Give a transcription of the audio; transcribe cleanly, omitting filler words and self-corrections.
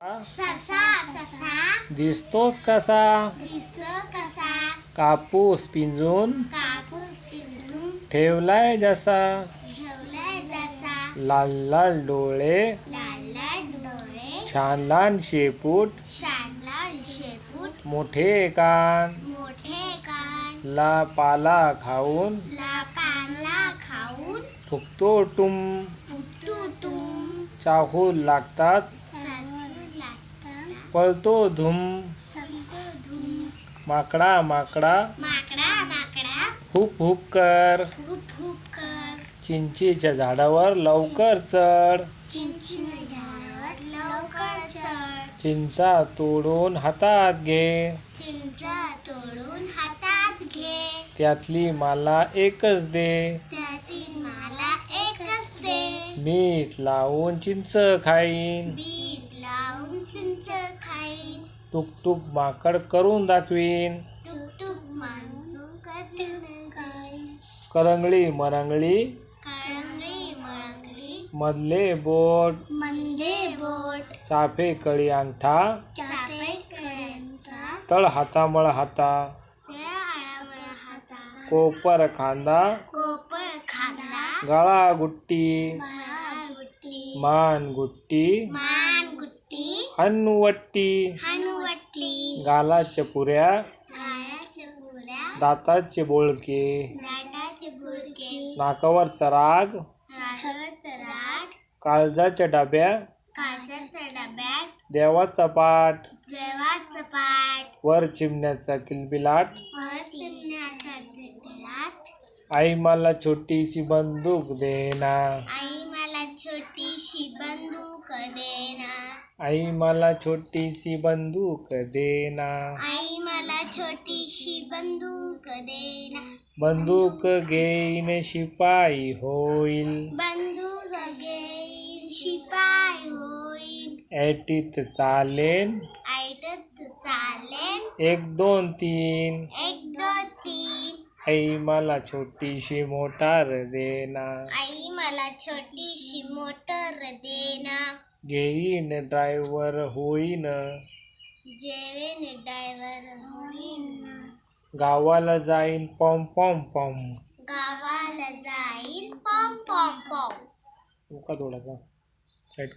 ससा ससा दिसतोच कसा दिसतो कसा कापूस पिंजून कापूस पिंजून ठेवलाय जसा ठेवलाय जसा लाल लाल डोळे लाल लाल डोळे छान लहान शेपूट शांडला शेपूट मोठे कान मोठे कान ला पाला खाऊन ला पाला खाऊन फुकतो टुम फुटू तुम चाहू लागतात चालू लागतात पळतो धुम संतो धूम माकडा माकडा माकडा माकडा हुप हुप कर हुप हुप कर चिंचेच्या झाडावर लवकर चढ चिंचिन झाडावर लवकर चढ चिंचा तोडून हातात घे चिंचा तोडून हातात घे त्यातली मला एकच दे त्यातील मला एकच दे मीठ लावून चिंच खाईन बीट लावून चिंच खाईन टुकटुक माकड करून दाखवीन टुकटुक माणसून कटून खाईन करंगळी मरंगळी कळंगळी मळंगळी मधले बोट मंदे बोट चाफे कळी अंगठा चापे कळ्यांचा तळ हाता मळ हाता त्या आळामळा हाता कोपर खांदा कोपळ खांदा गळा गुट्टी बाळ गुट्टी मान गुट्टी मान गुट्टी हनुवट्टी हनुवटली गालाच्या पुऱ्या गायाच्या पुऱ्या दाताचे बोळके दाटाचे बुडके नाकावरचा राग राघवचा राग काळजाच्या डब्या काचाच्या डब्यात देवाचा पाठ देवाचं पाठ वर चिमण्याचा किलबिलाट वर चिमण्याचा ढिढिलाट आई मला छोटीशी बंदूक देना आई मला छोटीशी बंदूक देना आई मला छोटीशी बंदूक देना आई मला छोटीशी बंदूक देना बंदूक घेईन शिपाई होईल बंदूक घेईन शिपाई होईल ऐटीत चालेन ऐटत चालेन 1 2 3 1 2 3 आई मला छोटीशी मोटार देना आई मला छोटीशी मोटर देना घेईन ड्रायव्हर होईन जेवेन ड्रायव्हर होईन गावाला जाईन पॉम पॉम पॉम गावाला जाईन पॉम पॉम पॉम का थोडासा साईड